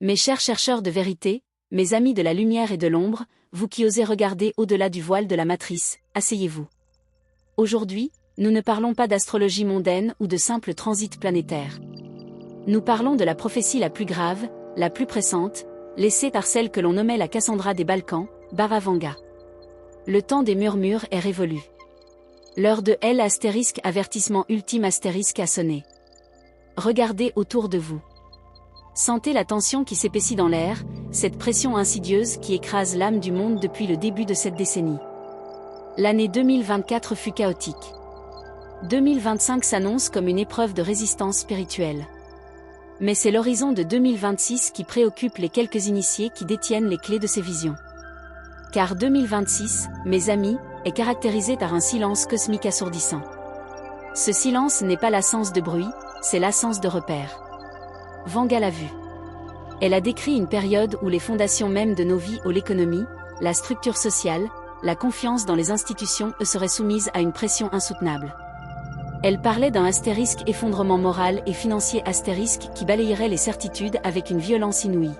Mes chers chercheurs de vérité, mes amis de la lumière et de l'ombre, vous qui osez regarder au-delà du voile de la matrice, asseyez-vous. Aujourd'hui, nous ne parlons pas d'astrologie mondaine ou de simples transits planétaires. Nous parlons de la prophétie la plus grave, la plus pressante, laissée par celle que l'on nommait la Cassandra des Balkans, Bara Vanga. Le temps des murmures est révolu. L'heure de L astérisque avertissement ultime astérisque a sonné. Regardez autour de vous. Sentez la tension qui s'épaissit dans l'air, cette pression insidieuse qui écrase l'âme du monde depuis le début de cette décennie. L'année 2024 fut chaotique. 2025 s'annonce comme une épreuve de résistance spirituelle. Mais c'est l'horizon de 2026 qui préoccupe les quelques initiés qui détiennent les clés de ces visions. Car 2026, mes amis, est caractérisé par un silence cosmique assourdissant. Ce silence n'est pas l'absence de bruit, c'est l'absence de repères. Vanga l'a vu. Elle a décrit une période où les fondations mêmes de nos vies, l'économie, la structure sociale, la confiance dans les institutions seraient soumises à une pression insoutenable. Elle parlait d'un astérisque effondrement moral et financier astérisque qui balayerait les certitudes avec une violence inouïe.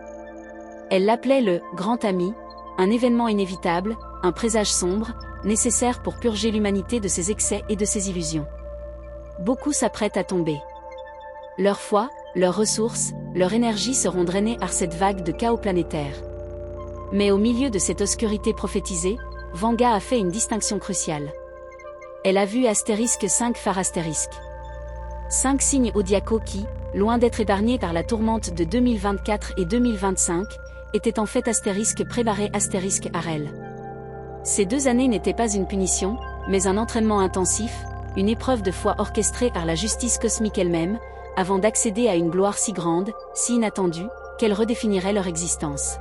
Elle l'appelait le « grand ami », un événement inévitable, un présage sombre, nécessaire pour purger l'humanité de ses excès et de ses illusions. Beaucoup s'apprêtent à tomber. Leur foi, leurs ressources, leur énergie seront drainées par cette vague de chaos planétaire. Mais au milieu de cette obscurité prophétisée, Vanga a fait une distinction cruciale. Elle a vu astérisque 5 phares astérisque. 5 signes zodiacaux qui, loin d'être épargnés par la tourmente de 2024 et 2025, étaient en fait astérisque préparé astérisque Arel. Ces 2 années n'étaient pas une punition, mais un entraînement intensif, une épreuve de foi orchestrée par la justice cosmique elle-même, avant d'accéder à une gloire si grande, si inattendue, qu'elle redéfinirait leur existence.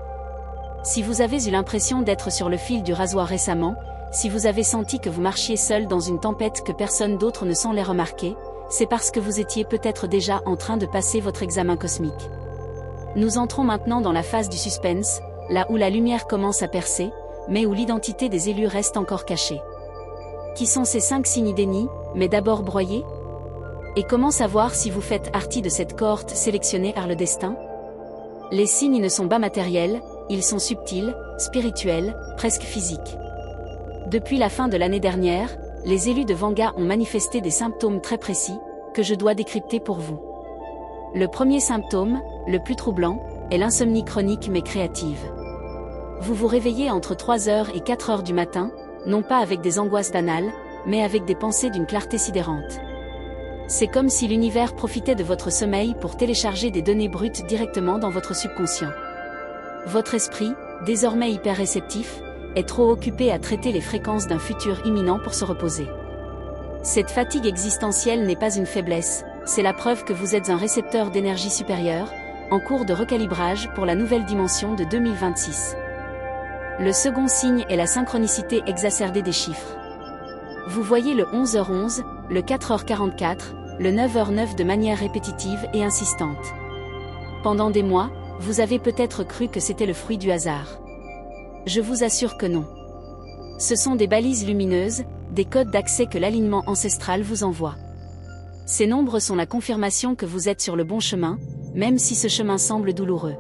Si vous avez eu l'impression d'être sur le fil du rasoir récemment, si vous avez senti que vous marchiez seul dans une tempête que personne d'autre ne semblait remarquer, c'est parce que vous étiez peut-être déjà en train de passer votre examen cosmique. Nous entrons maintenant dans la phase du suspense, là où la lumière commence à percer, mais où l'identité des élus reste encore cachée. Qui sont ces 5 signes dénis, mais d'abord broyés? Et comment savoir si vous faites partie de cette cohorte sélectionnée par le destin? Les signes ne sont pas matériels, ils sont subtils, spirituels, presque physiques. Depuis la fin de l'année dernière, les élus de Vanga ont manifesté des symptômes très précis, que je dois décrypter pour vous. Le premier symptôme, le plus troublant, est l'insomnie chronique mais créative. Vous vous réveillez entre 3h et 4h du matin, non pas avec des angoisses banales, mais avec des pensées d'une clarté sidérante. C'est comme si l'univers profitait de votre sommeil pour télécharger des données brutes directement dans votre subconscient. Votre esprit, désormais hyper réceptif, est trop occupé à traiter les fréquences d'un futur imminent pour se reposer. Cette fatigue existentielle n'est pas une faiblesse, c'est la preuve que vous êtes un récepteur d'énergie supérieure, en cours de recalibrage pour la nouvelle dimension de 2026. Le second signe est la synchronicité exacerbée des chiffres. Vous voyez le 11h11, le 4h44, le 9h09 de manière répétitive et insistante. Pendant des mois, vous avez peut-être cru que c'était le fruit du hasard. Je vous assure que non. Ce sont des balises lumineuses, des codes d'accès que l'alignement ancestral vous envoie. Ces nombres sont la confirmation que vous êtes sur le bon chemin, même si ce chemin semble douloureux.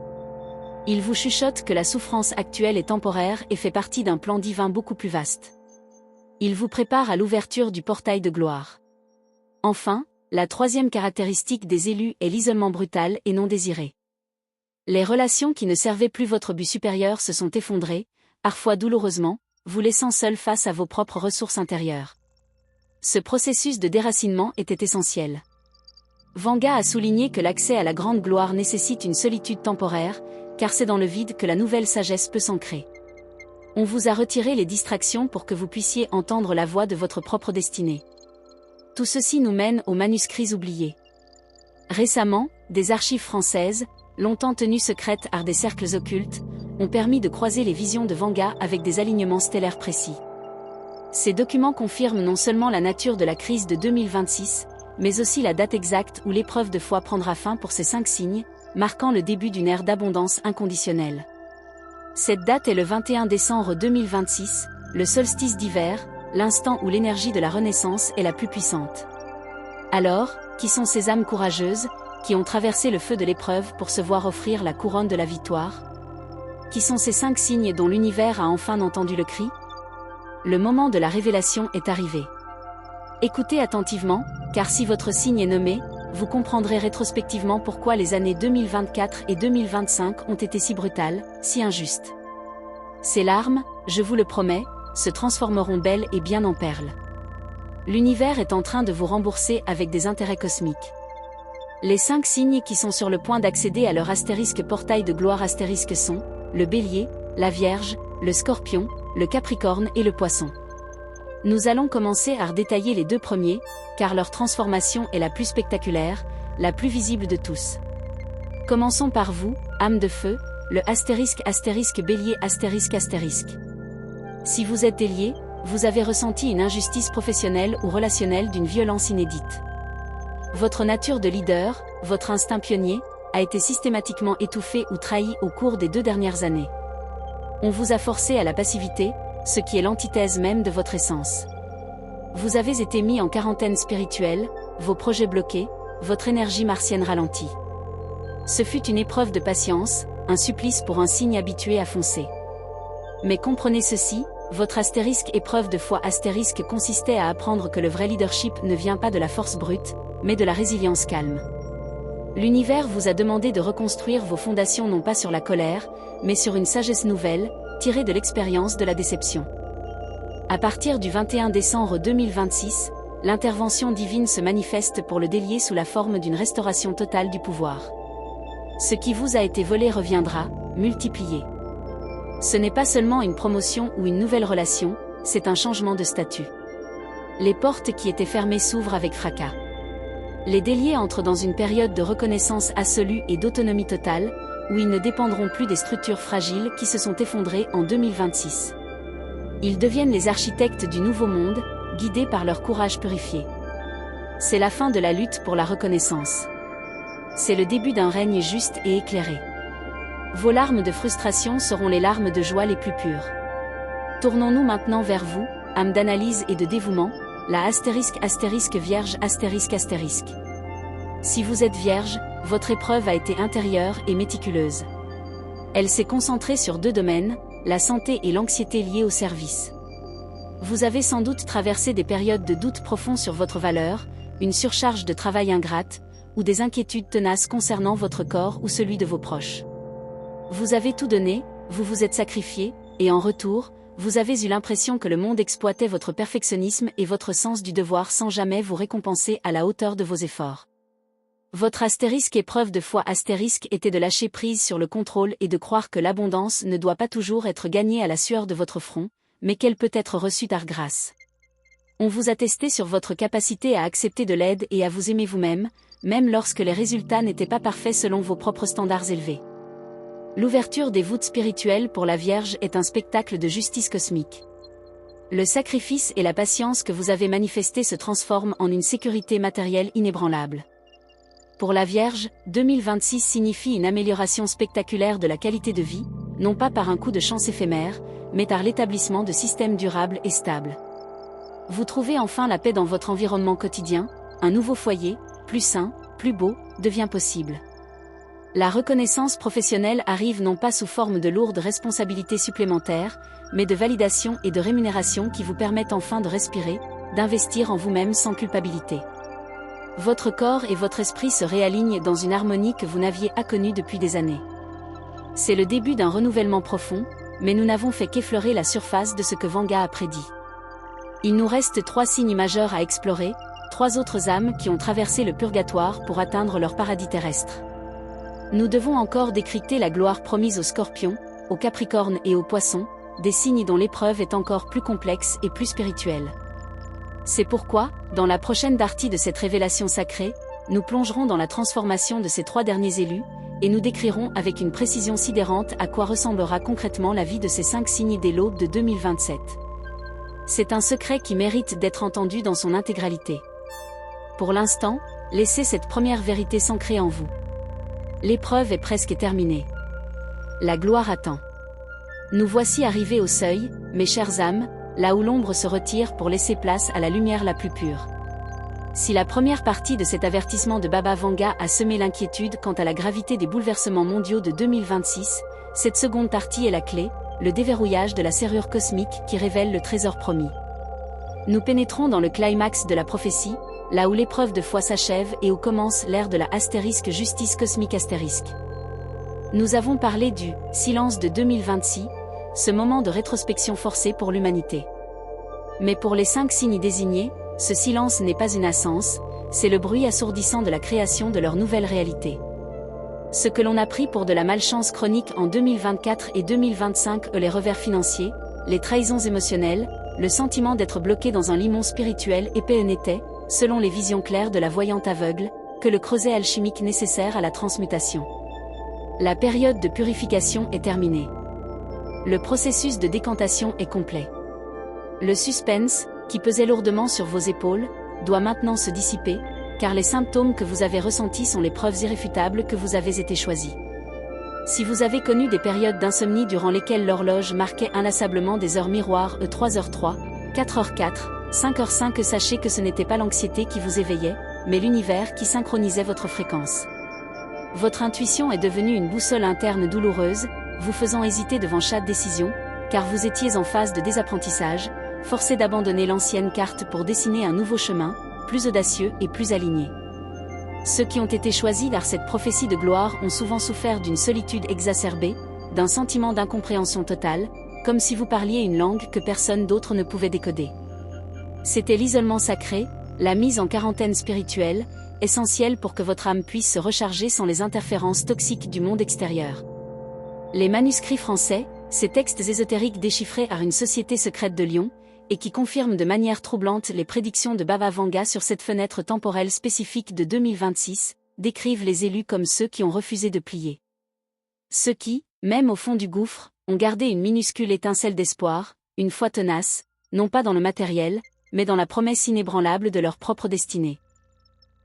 Ils vous chuchotent que la souffrance actuelle est temporaire et fait partie d'un plan divin beaucoup plus vaste. Ils vous préparent à l'ouverture du portail de gloire. Enfin, la troisième caractéristique des élus est l'isolement brutal et non désiré. Les relations qui ne servaient plus votre but supérieur se sont effondrées, parfois douloureusement, vous laissant seul face à vos propres ressources intérieures. Ce processus de déracinement était essentiel. Vanga a souligné que l'accès à la grande gloire nécessite une solitude temporaire, car c'est dans le vide que la nouvelle sagesse peut s'ancrer. On vous a retiré les distractions pour que vous puissiez entendre la voix de votre propre destinée. Tout ceci nous mène aux manuscrits oubliés. Récemment, des archives françaises, longtemps tenues secrètes par des cercles occultes, ont permis de croiser les visions de Vanga avec des alignements stellaires précis. Ces documents confirment non seulement la nature de la crise de 2026, mais aussi la date exacte où l'épreuve de foi prendra fin pour ces 5 signes, marquant le début d'une ère d'abondance inconditionnelle. Cette date est le 21 décembre 2026, le solstice d'hiver, l'instant où l'énergie de la Renaissance est la plus puissante. Alors, qui sont ces âmes courageuses, qui ont traversé le feu de l'épreuve pour se voir offrir la couronne de la victoire? Qui sont ces 5 signes dont l'univers a enfin entendu le cri? Le moment de la révélation est arrivé. Écoutez attentivement, car si votre signe est nommé, vous comprendrez rétrospectivement pourquoi les années 2024 et 2025 ont été si brutales, si injustes. Ces larmes, je vous le promets, se transformeront bel et bien en perles. L'univers est en train de vous rembourser avec des intérêts cosmiques. Les 5 signes qui sont sur le point d'accéder à leur astérisque portail de gloire astérisque sont le Bélier, la Vierge, le Scorpion, le Capricorne et le Poisson. Nous allons commencer à redétailler les 2 premiers, car leur transformation est la plus spectaculaire, la plus visible de tous. Commençons par vous, âme de feu, le astérisque Bélier astérisque. Si vous êtes délié, vous avez ressenti une injustice professionnelle ou relationnelle d'une violence inédite. Votre nature de leader, votre instinct pionnier, a été systématiquement étouffé ou trahi au cours des 2 dernières années. On vous a forcé à la passivité, ce qui est l'antithèse même de votre essence. Vous avez été mis en quarantaine spirituelle, vos projets bloqués, votre énergie martienne ralentie. Ce fut une épreuve de patience, un supplice pour un signe habitué à foncer. Mais comprenez ceci, votre astérisque épreuve de foi astérisque consistait à apprendre que le vrai leadership ne vient pas de la force brute, mais de la résilience calme. L'univers vous a demandé de reconstruire vos fondations non pas sur la colère, mais sur une sagesse nouvelle, tirée de l'expérience de la déception. À partir du 21 décembre 2026, l'intervention divine se manifeste pour le délier sous la forme d'une restauration totale du pouvoir. Ce qui vous a été volé reviendra, multiplié. Ce n'est pas seulement une promotion ou une nouvelle relation, c'est un changement de statut. Les portes qui étaient fermées s'ouvrent avec fracas. Les déliés entrent dans une période de reconnaissance absolue et d'autonomie totale, où ils ne dépendront plus des structures fragiles qui se sont effondrées en 2026. Ils deviennent les architectes du nouveau monde, guidés par leur courage purifié. C'est la fin de la lutte pour la reconnaissance. C'est le début d'un règne juste et éclairé. Vos larmes de frustration seront les larmes de joie les plus pures. Tournons-nous maintenant vers vous, âme d'analyse et de dévouement, la astérisque Vierge astérisque. Si vous êtes Vierge, votre épreuve a été intérieure et méticuleuse. Elle s'est concentrée sur 2 domaines, la santé et l'anxiété liées au service. Vous avez sans doute traversé des périodes de doute profond sur votre valeur, une surcharge de travail ingrate, ou des inquiétudes tenaces concernant votre corps ou celui de vos proches. Vous avez tout donné, vous vous êtes sacrifié, et en retour, vous avez eu l'impression que le monde exploitait votre perfectionnisme et votre sens du devoir sans jamais vous récompenser à la hauteur de vos efforts. Votre astérisque épreuve de foi astérisque était de lâcher prise sur le contrôle et de croire que l'abondance ne doit pas toujours être gagnée à la sueur de votre front, mais qu'elle peut être reçue par grâce. On vous a testé sur votre capacité à accepter de l'aide et à vous aimer vous-même, même lorsque les résultats n'étaient pas parfaits selon vos propres standards élevés. L'ouverture des voûtes spirituelles pour la Vierge est un spectacle de justice cosmique. Le sacrifice et la patience que vous avez manifestés se transforment en une sécurité matérielle inébranlable. Pour la Vierge, 2026 signifie une amélioration spectaculaire de la qualité de vie, non pas par un coup de chance éphémère, mais par l'établissement de systèmes durables et stables. Vous trouvez enfin la paix dans votre environnement quotidien, un nouveau foyer, plus sain, plus beau, devient possible. La reconnaissance professionnelle arrive non pas sous forme de lourdes responsabilités supplémentaires, mais de validation et de rémunération qui vous permettent enfin de respirer, d'investir en vous-même sans culpabilité. Votre corps et votre esprit se réalignent dans une harmonie que vous n'aviez pas connue depuis des années. C'est le début d'un renouvellement profond, mais nous n'avons fait qu'effleurer la surface de ce que Vanga a prédit. Il nous reste 3 signes majeurs à explorer, 3 autres âmes qui ont traversé le purgatoire pour atteindre leur paradis terrestre. Nous devons encore décrypter la gloire promise aux Scorpions, aux Capricornes et aux Poissons, des signes dont l'épreuve est encore plus complexe et plus spirituelle. C'est pourquoi, dans la prochaine partie de cette révélation sacrée, nous plongerons dans la transformation de ces 3 derniers élus, et nous décrirons avec une précision sidérante à quoi ressemblera concrètement la vie de ces 5 signes dès l'aube de 2027. C'est un secret qui mérite d'être entendu dans son intégralité. Pour l'instant, laissez cette première vérité s'ancrer en vous. L'épreuve est presque terminée. La gloire attend. Nous voici arrivés au seuil, mes chères âmes, là où l'ombre se retire pour laisser place à la lumière la plus pure. Si la première partie de cet avertissement de Baba Vanga a semé l'inquiétude quant à la gravité des bouleversements mondiaux de 2026, cette seconde partie est la clé, le déverrouillage de la serrure cosmique qui révèle le trésor promis. Nous pénétrons dans le climax de la prophétie, là où l'épreuve de foi s'achève et où commence l'ère de la justice cosmique astérisque. Nous avons parlé du silence de 2026, ce moment de rétrospection forcée pour l'humanité. Mais pour les 5 signes désignés, ce silence n'est pas une absence, c'est le bruit assourdissant de la création de leur nouvelle réalité. Ce que l'on a pris pour de la malchance chronique en 2024 et 2025 les revers financiers, les trahisons émotionnelles, le sentiment d'être bloqué dans un limon spirituel épais n'était, selon les visions claires de la voyante aveugle, que le creuset alchimique nécessaire à la transmutation. La période de purification est terminée. Le processus de décantation est complet. Le suspense, qui pesait lourdement sur vos épaules, doit maintenant se dissiper, car les symptômes que vous avez ressentis sont les preuves irréfutables que vous avez été choisi. Si vous avez connu des périodes d'insomnie durant lesquelles l'horloge marquait inlassablement des heures miroirs 3h03, 4h04, 5h05, sachez que ce n'était pas l'anxiété qui vous éveillait, mais l'univers qui synchronisait votre fréquence. Votre intuition est devenue une boussole interne douloureuse, vous faisant hésiter devant chaque décision, car vous étiez en phase de désapprentissage, forcé d'abandonner l'ancienne carte pour dessiner un nouveau chemin, plus audacieux et plus aligné. Ceux qui ont été choisis par cette prophétie de gloire ont souvent souffert d'une solitude exacerbée, d'un sentiment d'incompréhension totale, comme si vous parliez une langue que personne d'autre ne pouvait décoder. C'était l'isolement sacré, la mise en quarantaine spirituelle, essentielle pour que votre âme puisse se recharger sans les interférences toxiques du monde extérieur. Les manuscrits français, ces textes ésotériques déchiffrés par une société secrète de Lyon, et qui confirment de manière troublante les prédictions de Baba Vanga sur cette fenêtre temporelle spécifique de 2026, décrivent les élus comme ceux qui ont refusé de plier. Ceux qui, même au fond du gouffre, ont gardé une minuscule étincelle d'espoir, une foi tenace, non pas dans le matériel, mais dans la promesse inébranlable de leur propre destinée.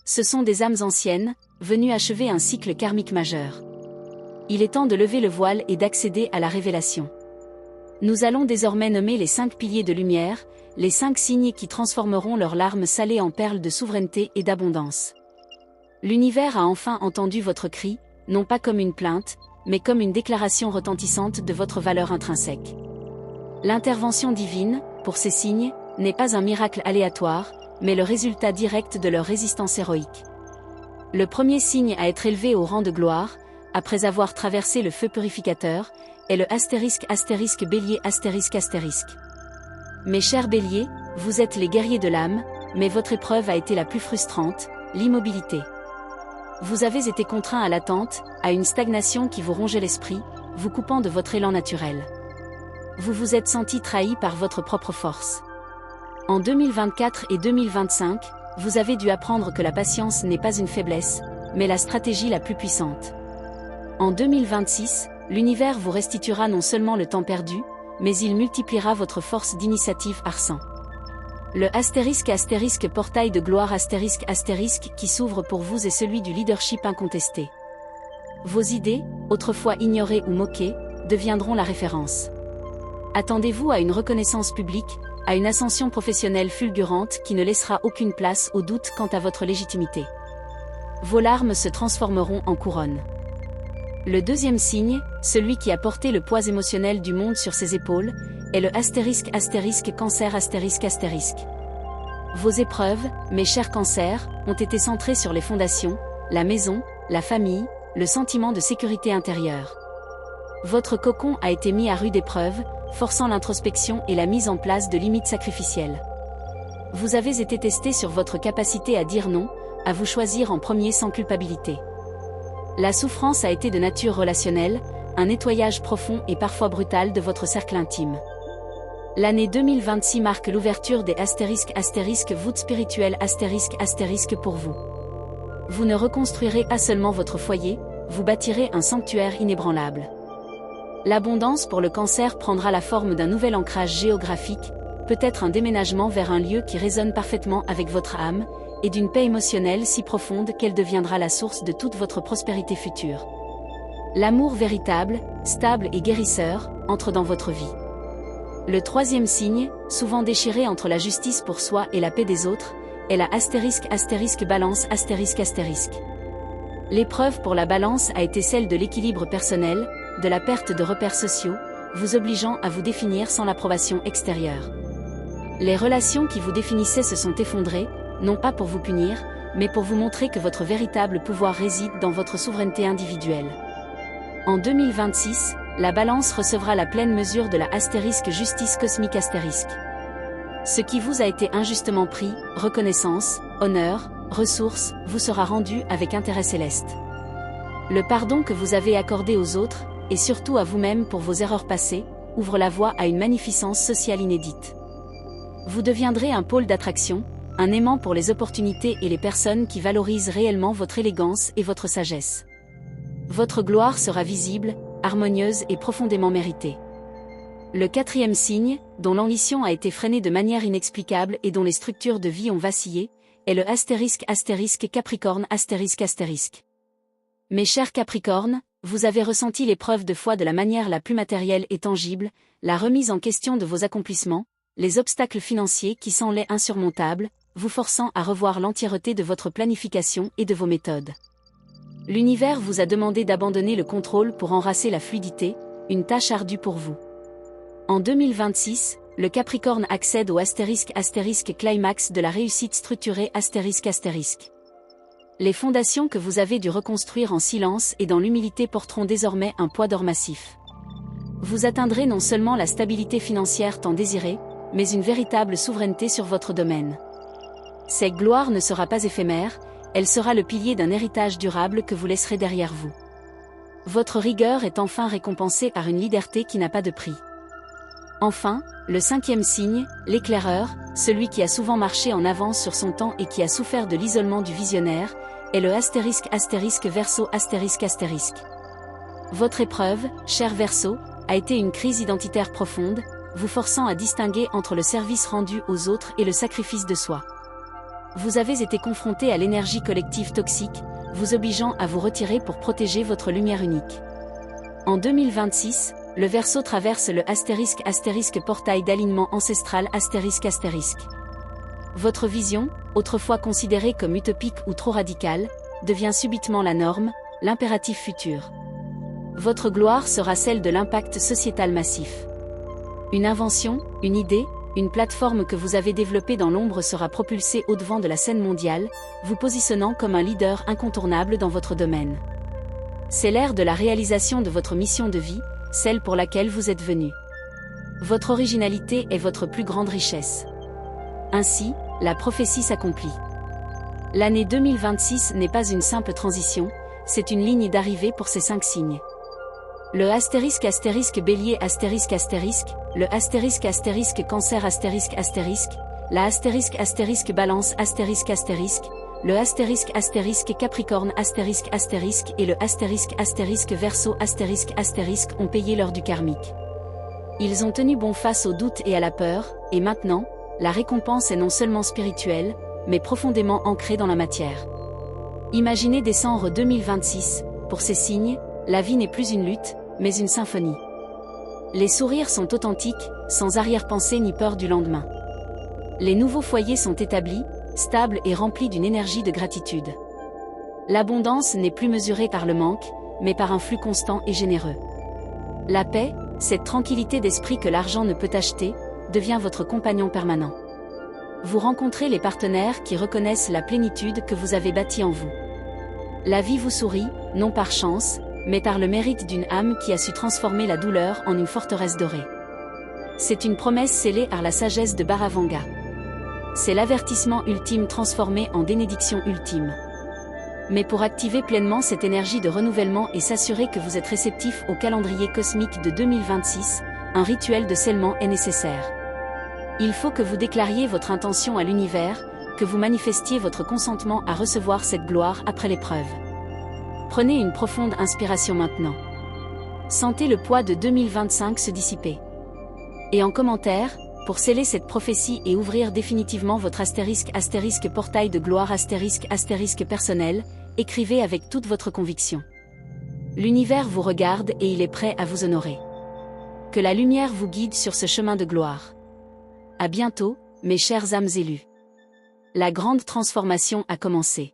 Ce sont des âmes anciennes, venues achever un cycle karmique majeur. Il est temps de lever le voile et d'accéder à la révélation. Nous allons désormais nommer les 5 piliers de lumière, les 5 signes qui transformeront leurs larmes salées en perles de souveraineté et d'abondance. L'univers a enfin entendu votre cri, non pas comme une plainte, mais comme une déclaration retentissante de votre valeur intrinsèque. L'intervention divine, pour ces signes, n'est pas un miracle aléatoire, mais le résultat direct de leur résistance héroïque. Le premier signe à être élevé au rang de gloire, après avoir traversé le feu purificateur, est le bélier astérisque. Mes chers béliers, vous êtes les guerriers de l'âme, mais votre épreuve a été la plus frustrante, l'immobilité. Vous avez été contraint à l'attente, à une stagnation qui vous rongeait l'esprit, vous coupant de votre élan naturel. Vous vous êtes senti trahi par votre propre force. En 2024 et 2025, vous avez dû apprendre que la patience n'est pas une faiblesse, mais la stratégie la plus puissante. En 2026, l'univers vous restituera non seulement le temps perdu, mais il multipliera votre force d'initiative par 100. Le portail de gloire qui s'ouvre pour vous est celui du leadership incontesté. Vos idées, autrefois ignorées ou moquées, deviendront la référence. Attendez-vous à une reconnaissance publique, à une ascension professionnelle fulgurante qui ne laissera aucune place au doute quant à votre légitimité. Vos larmes se transformeront en couronne. Le deuxième signe, celui qui a porté le poids émotionnel du monde sur ses épaules, est le cancer Vos épreuves, mes chers cancers, ont été centrées sur les fondations, la maison, la famille, le sentiment de sécurité intérieure. Votre cocon a été mis à rude épreuve, forçant l'introspection et la mise en place de limites sacrificielles. Vous avez été testé sur votre capacité à dire non, à vous choisir en premier sans culpabilité. La souffrance a été de nature relationnelle, un nettoyage profond et parfois brutal de votre cercle intime. L'année 2026 marque l'ouverture des voûtes spirituelles pour vous. Vous ne reconstruirez pas seulement votre foyer, vous bâtirez un sanctuaire inébranlable. L'abondance pour le cancer prendra la forme d'un nouvel ancrage géographique, peut-être un déménagement vers un lieu qui résonne parfaitement avec votre âme, et d'une paix émotionnelle si profonde qu'elle deviendra la source de toute votre prospérité future. L'amour véritable, stable et guérisseur, entre dans votre vie. Le troisième signe, souvent déchiré entre la justice pour soi et la paix des autres, est la ***balance****. L'épreuve pour la balance a été celle de l'équilibre personnel, de la perte de repères sociaux, vous obligeant à vous définir sans l'approbation extérieure. Les relations qui vous définissaient se sont effondrées, non pas pour vous punir, mais pour vous montrer que votre véritable pouvoir réside dans votre souveraineté individuelle. En 2026, la balance recevra la pleine mesure de la ***justice cosmique***. Ce qui vous a été injustement pris, reconnaissance, honneur, ressources, vous sera rendu avec intérêt céleste. Le pardon que vous avez accordé aux autres, et surtout à vous-même pour vos erreurs passées, ouvre la voie à une magnificence sociale inédite. Vous deviendrez un pôle d'attraction, un aimant pour les opportunités et les personnes qui valorisent réellement votre élégance et votre sagesse. Votre gloire sera visible, harmonieuse et profondément méritée. Le 4e signe, dont l'ambition a été freinée de manière inexplicable et dont les structures de vie ont vacillé, est le ***Capricorne***. Mes chers Capricornes, vous avez ressenti l'épreuve de foi de la manière la plus matérielle et tangible, la remise en question de vos accomplissements, les obstacles financiers qui semblaient insurmontables, vous forçant à revoir l'entièreté de votre planification et de vos méthodes. L'univers vous a demandé d'abandonner le contrôle pour embrasser la fluidité, une tâche ardue pour vous. En 2026, le Capricorne accède au *** climax de la réussite structurée ***. Les fondations que vous avez dû reconstruire en silence et dans l'humilité porteront désormais un poids d'or massif. Vous atteindrez non seulement la stabilité financière tant désirée, mais une véritable souveraineté sur votre domaine. Cette gloire ne sera pas éphémère, elle sera le pilier d'un héritage durable que vous laisserez derrière vous. Votre rigueur est enfin récompensée par une liberté qui n'a pas de prix. Enfin, le 5e signe, l'éclaireur, celui qui a souvent marché en avance sur son temps et qui a souffert de l'isolement du visionnaire, est le ***Verseau***. Votre épreuve, cher Verseau, a été une crise identitaire profonde, vous forçant à distinguer entre le service rendu aux autres et le sacrifice de soi. Vous avez été confronté à l'énergie collective toxique, vous obligeant à vous retirer pour protéger votre lumière unique. En 2026, le Verseau traverse le *** portail d'alignement ancestral ***. Votre vision, autrefois considérée comme utopique ou trop radicale, devient subitement la norme, l'impératif futur. Votre gloire sera celle de l'impact sociétal massif. Une invention, une idée, une plateforme que vous avez développée dans l'ombre sera propulsée au-devant de la scène mondiale, vous positionnant comme un leader incontournable dans votre domaine. C'est l'ère de la réalisation de votre mission de vie, celle pour laquelle vous êtes venu. Votre originalité est votre plus grande richesse. Ainsi, la prophétie s'accomplit. L'année 2026 n'est pas une simple transition, c'est une ligne d'arrivée pour ces 5 signes. Le *** Bélier ***, le *** Cancer ***, la *** Balance ***, le *** Capricorne *** et le *** Verseau *** ont payé leur dû karmique. Ils ont tenu bon face aux doutes et à la peur, et maintenant, la récompense est non seulement spirituelle, mais profondément ancrée dans la matière. Imaginez décembre 2026, pour ces signes, la vie n'est plus une lutte, mais une symphonie. Les sourires sont authentiques, sans arrière-pensée ni peur du lendemain. Les nouveaux foyers sont établis, stables et remplis d'une énergie de gratitude. L'abondance n'est plus mesurée par le manque, mais par un flux constant et généreux. La paix, cette tranquillité d'esprit que l'argent ne peut acheter, devient votre compagnon permanent. Vous rencontrez les partenaires qui reconnaissent la plénitude que vous avez bâtie en vous. La vie vous sourit, non par chance, mais par le mérite d'une âme qui a su transformer la douleur en une forteresse dorée. C'est une promesse scellée par la sagesse de Bharavanga. C'est l'avertissement ultime transformé en bénédiction ultime. Mais pour activer pleinement cette énergie de renouvellement et s'assurer que vous êtes réceptif au calendrier cosmique de 2026, un rituel de scellement est nécessaire. Il faut que vous déclariez votre intention à l'univers, que vous manifestiez votre consentement à recevoir cette gloire après l'épreuve. Prenez une profonde inspiration maintenant. Sentez le poids de 2025 se dissiper. Et en commentaire, pour sceller cette prophétie et ouvrir définitivement votre *** portail de gloire *** personnel, écrivez avec toute votre conviction. L'univers vous regarde et il est prêt à vous honorer. Que la lumière vous guide sur ce chemin de gloire. À bientôt, mes chères âmes élues. La grande transformation a commencé.